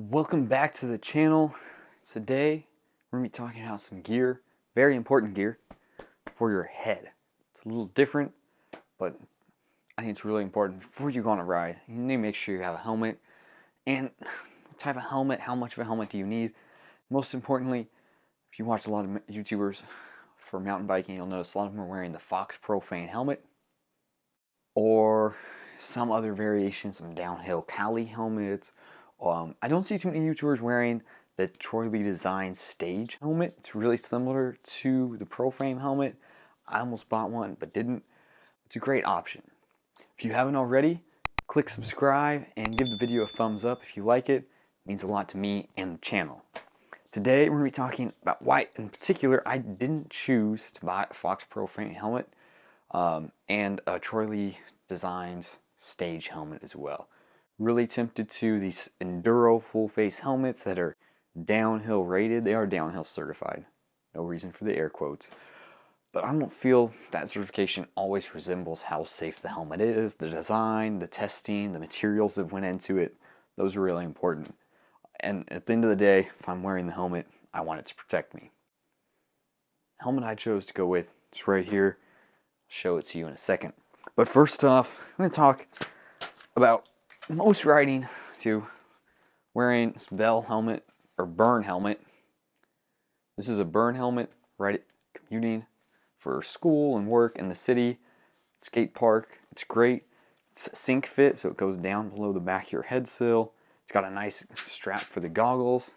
Welcome back to the channel. Today we're going to be talking about some gear, very important gear for your head. It's a little different, but I think it's really important before you go on a ride. You need to make sure you have a helmet. And what type of helmet, how much of a helmet do you need? Most importantly, if you watch a lot of YouTubers for mountain biking, you'll notice a lot of them are wearing the Fox Proframe helmet or some other variation, some downhill Cali helmets. I don't see too many YouTubers wearing the Troy Lee Design stage helmet. It's really similar to the Proframe helmet. I almost bought one but didn't. It's a great option. If you haven't already, click subscribe and give the video a thumbs up if you like it. It means a lot to me and the channel. Today we're going to be talking about why in particular I didn't choose to buy a Fox Proframe helmet and a Troy Lee Designs stage helmet as well. Really tempted to these Enduro full face helmets that are downhill rated. They are downhill certified. No reason for the air quotes. But I don't feel that certification always resembles how safe the helmet is. The design, the testing, the materials that went into it, those are really important. And at the end of the day, if I'm wearing the helmet, I want it to protect me. The helmet I chose to go with is right here. I'll show it to you in a second. But first off, I'm going to talk about most riding to wearing this Bell helmet or Burn helmet. This is a Burn helmet, right? Commuting for school and work in the city, skate park. It's great. It's sink fit, so it goes down below the back of your head sill. It's got a nice strap for the goggles,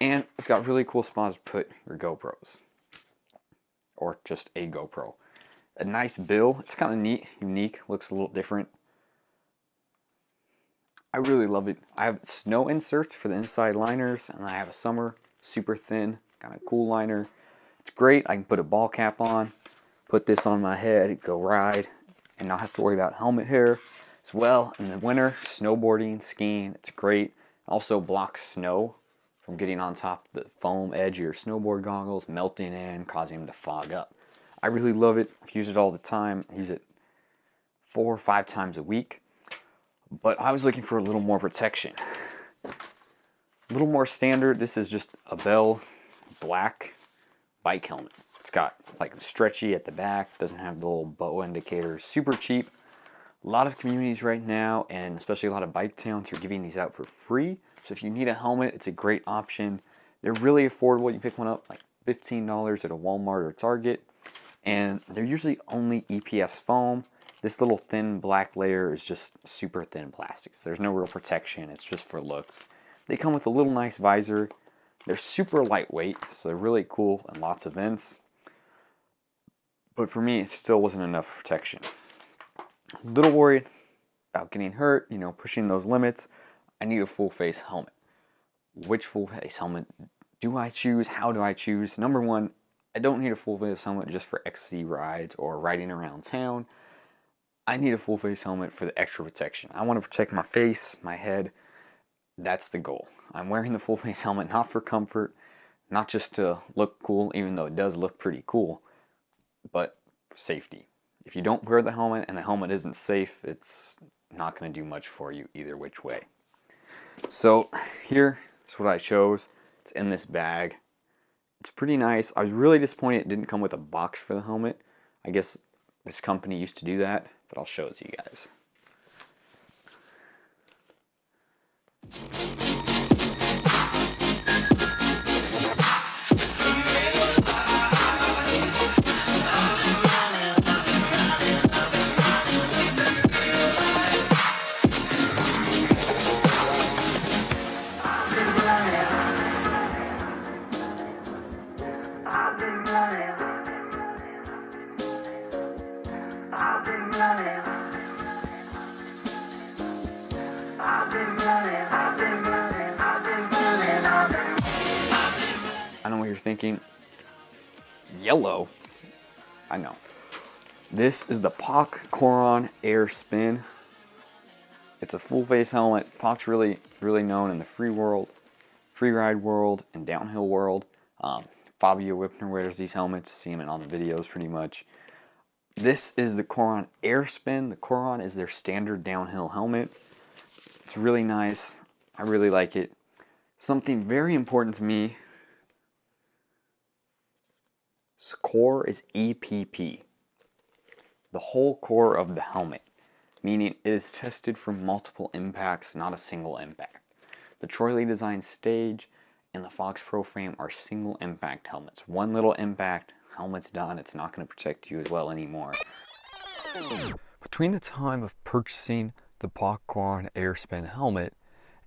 and it's got really cool spots to put your GoPros or just a GoPro. A nice bill. It's kind of neat, unique, looks a little different. I really love it. I have snow inserts for the inside liners, and I have a summer super thin kind of cool liner. It's great. I can put a ball cap on, put this on my head, go ride, and not have to worry about helmet hair as well. In the winter, snowboarding, skiing, it's great. Also blocks snow from getting on top of the foam edge of your snowboard goggles, melting in, causing them to fog up. I really love it. I use it all the time. I use it 4 or 5 times a week. But I was looking for a little more protection. A little more standard. This is just a Bell black bike helmet. It's got like stretchy at the back. Doesn't have the little bow indicators. Super cheap. A lot of communities right now, and especially a lot of bike towns, are giving these out for free. So if you need a helmet, it's a great option. They're really affordable. You pick one up like $15 at a Walmart or Target. And they're usually only EPS foam. This little thin black layer is just super thin plastics. There's no real protection. It's just for looks. They come with a little nice visor. They're super lightweight, so they're really cool in lots of vents. But for me, it still wasn't enough protection. A little worried about getting hurt, pushing those limits. I need a full face helmet. Which full face helmet do I choose? How do I choose? Number one, I don't need a full face helmet just for XC rides or riding around town. I need a full face helmet for the extra protection. I want to protect my face, my head. That's the goal. I'm wearing the full face helmet not for comfort, not just to look cool, even though it does look pretty cool, but for safety. If you don't wear the helmet and the helmet isn't safe, it's not going to do much for you either which way. So here's what I chose. It's in this bag. It's pretty nice. I was really disappointed it didn't come with a box for the helmet. I guess this company used to do that, but I'll show it to you guys. I know what you're thinking. Yellow? I know. This is the POC Coron Air Spin. It's a full face helmet. POC's really known in the free ride world, and downhill world. Fabio Whippner wears these helmets. See him in all the videos pretty much. This is the Coron Air Spin. The Coron is their standard downhill helmet. It's really nice. I really like it. Something very important to me, core is EPP, the whole core of the helmet, meaning it is tested for multiple impacts, not a single impact. The Troy Lee Design Stage and the Fox Proframe are single impact helmets. One little impact, helmet's done, it's not going to protect you as well anymore. Between the time of purchasing the POC Coron Air Spin helmet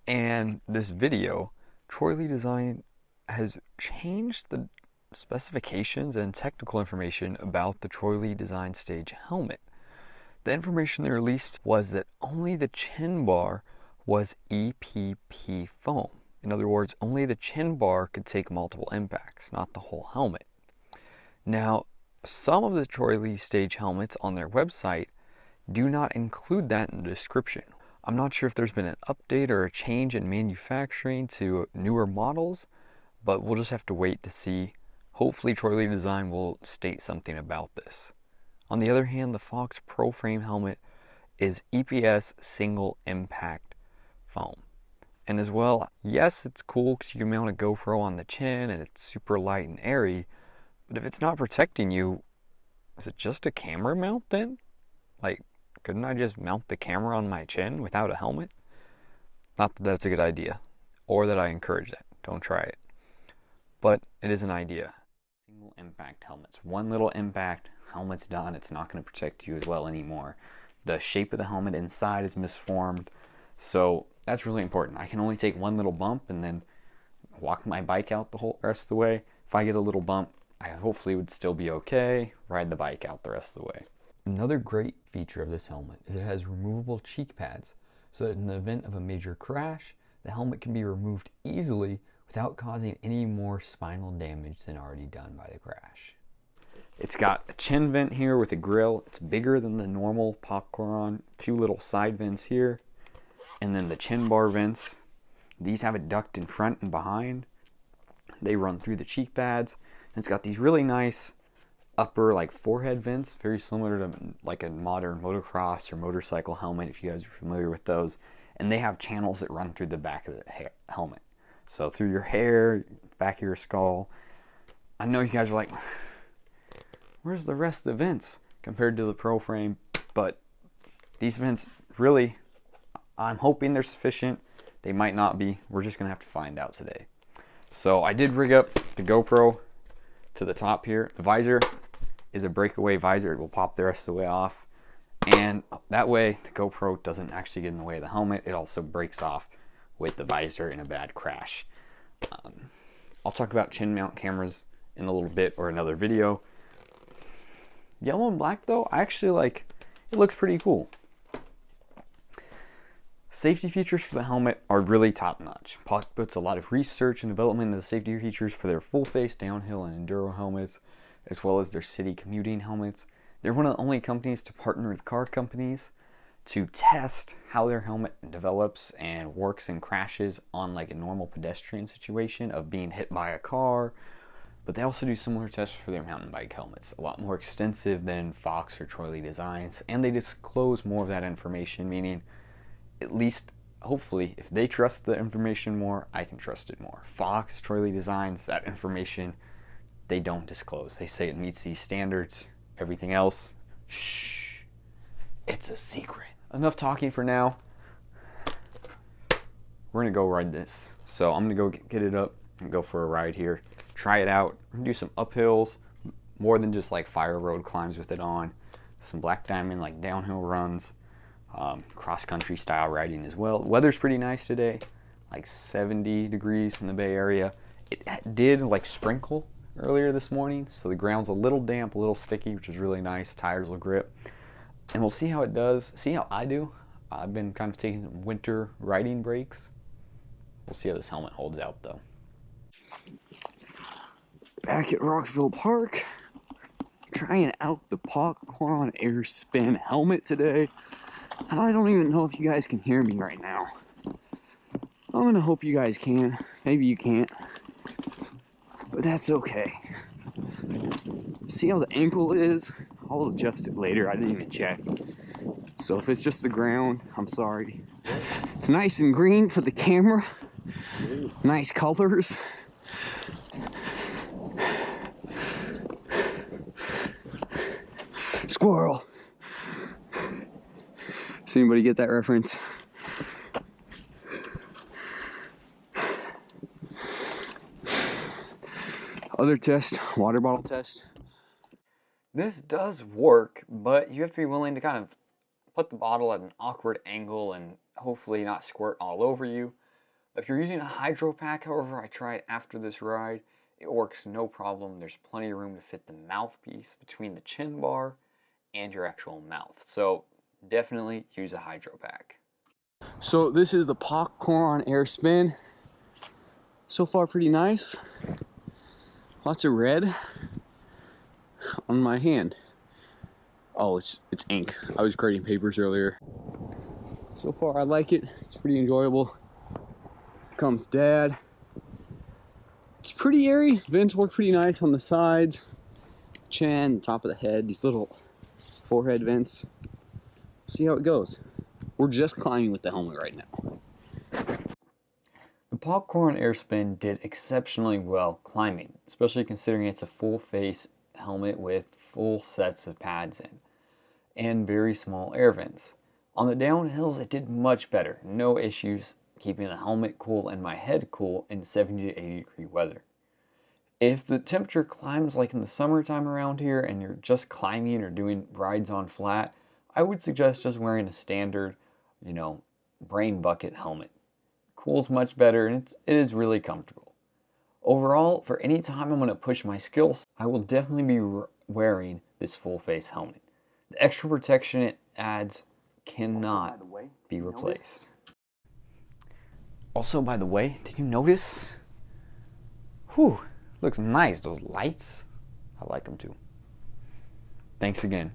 and this video, Troy Lee Design has changed the specifications and technical information about the Troy Lee Design Stage helmet. The information they released was that only the chin bar was EPP foam. In other words, only the chin bar could take multiple impacts, not the whole helmet. Now, some of the Troy Lee Stage helmets on their website do not include that in the description. I'm not sure if there's been an update or a change in manufacturing to newer models, but we'll just have to wait to see. Hopefully Troy Lee Design will state something about this. On the other hand, the Fox Proframe helmet is EPS single impact foam. And as well, yes, it's cool because you can mount a GoPro on the chin and it's super light and airy, but if it's not protecting you, is it just a camera mount then? Like, couldn't I just mount the camera on my chin without a helmet? Not that that's a good idea, or that I encourage that. Don't try it. But it is an idea. Single impact helmets. One little impact, helmet's done. It's not going to protect you as well anymore. The shape of the helmet inside is misformed. So that's really important. I can only take one little bump and then walk my bike out the whole rest of the way. If I get a little bump, I hopefully would still be okay. Ride the bike out the rest of the way. Another great feature of this helmet is it has removable cheek pads, so that in the event of a major crash, the helmet can be removed easily without causing any more spinal damage than already done by the crash. It's got a chin vent here with a grill. It's bigger than the normal POC Coron. Two little side vents here, and then the chin bar vents. These have a duct in front and behind. They run through the cheek pads, and it's got these really nice upper like forehead vents, very similar to like a modern motocross or motorcycle helmet if you guys are familiar with those. And they have channels that run through the back of the helmet, so through your hair, back of your skull. I know you guys are like, where's the rest of the vents compared to the Proframe? But these vents really, I'm hoping they're sufficient. They might not be. We're just gonna have to find out today. So I did rig up the GoPro to the top here. The visor is a breakaway visor. It will pop the rest of the way off, and that way the GoPro doesn't actually get in the way of the helmet. It also breaks off with the visor in a bad crash. I'll talk about chin mount cameras in a little bit or another video. Yellow and black though, I actually like. It looks pretty cool. Safety features for the helmet are really top notch. POC puts a lot of research and development into the safety features for their full face downhill and enduro helmets, as well as their city commuting helmets. They're one of the only companies to partner with car companies to test how their helmet develops and works and crashes on like a normal pedestrian situation of being hit by a car. But they also do similar tests for their mountain bike helmets, a lot more extensive than Fox or Troy Lee Designs, and they disclose more of that information, meaning at least, hopefully, if they trust the information more, I can trust it more. Fox, Troy Lee Designs, that information, they don't disclose. They say it meets these standards. Everything else, shh, it's a secret. Enough talking for now. We're gonna go ride this. So I'm gonna go get it up and go for a ride here. Try it out. I'm gonna do some uphills, more than just like fire road climbs with it on. Some black diamond like downhill runs. Cross-country style riding as well. Weather's pretty nice today, like 70 degrees in the Bay Area. It did like sprinkle earlier this morning, so the ground's a little damp, a little sticky, which is really nice. Tires will grip, and we'll see how it does. See how I do. I've been kind of taking some winter riding breaks. We'll see how this helmet holds out though. Back at Rockville Park, trying out the POC Coron Air Spin helmet today. I don't even know if you guys can hear me right now. I'm gonna hope you guys can. Maybe you can't, but that's okay. See how the ankle is? I'll adjust it later. I didn't even check. So if it's just the ground, I'm sorry. It's nice and green for the camera. Nice colors. Squirrel. Does anybody get that reference? Other test, water bottle test. This does work, but you have to be willing to kind of put the bottle at an awkward angle and hopefully not squirt all over you. If you're using a hydro pack, however, I tried after this ride, it works no problem. There's plenty of room to fit the mouthpiece between the chin bar and your actual mouth. So definitely use a hydro pack. So this is the POC Coron Air Spin. So far pretty nice. Lots of red on my hand. Oh, it's ink. I was grading papers earlier. So far I like it. It's pretty enjoyable. Comes dad. It's pretty airy. Vents work pretty nice on the sides, chin, top of the head, these little forehead vents. See how it goes. We're just climbing with the helmet right now. The POC Coron Air Spin did exceptionally well climbing, especially considering it's a full face helmet with full sets of pads in and very small air vents. On the downhills, it did much better. No issues keeping the helmet cool and my head cool in 70 to 80 degree weather. If the temperature climbs like in the summertime around here and you're just climbing or doing rides on flat, I would suggest just wearing a standard, brain bucket helmet. Cools much better and it is really comfortable. Overall, for any time I'm going to push my skills, I will definitely be wearing this full face helmet. The extra protection it adds cannot be replaced. Also, by the way, did you notice? Whew, looks nice, those lights. I like them too. Thanks again.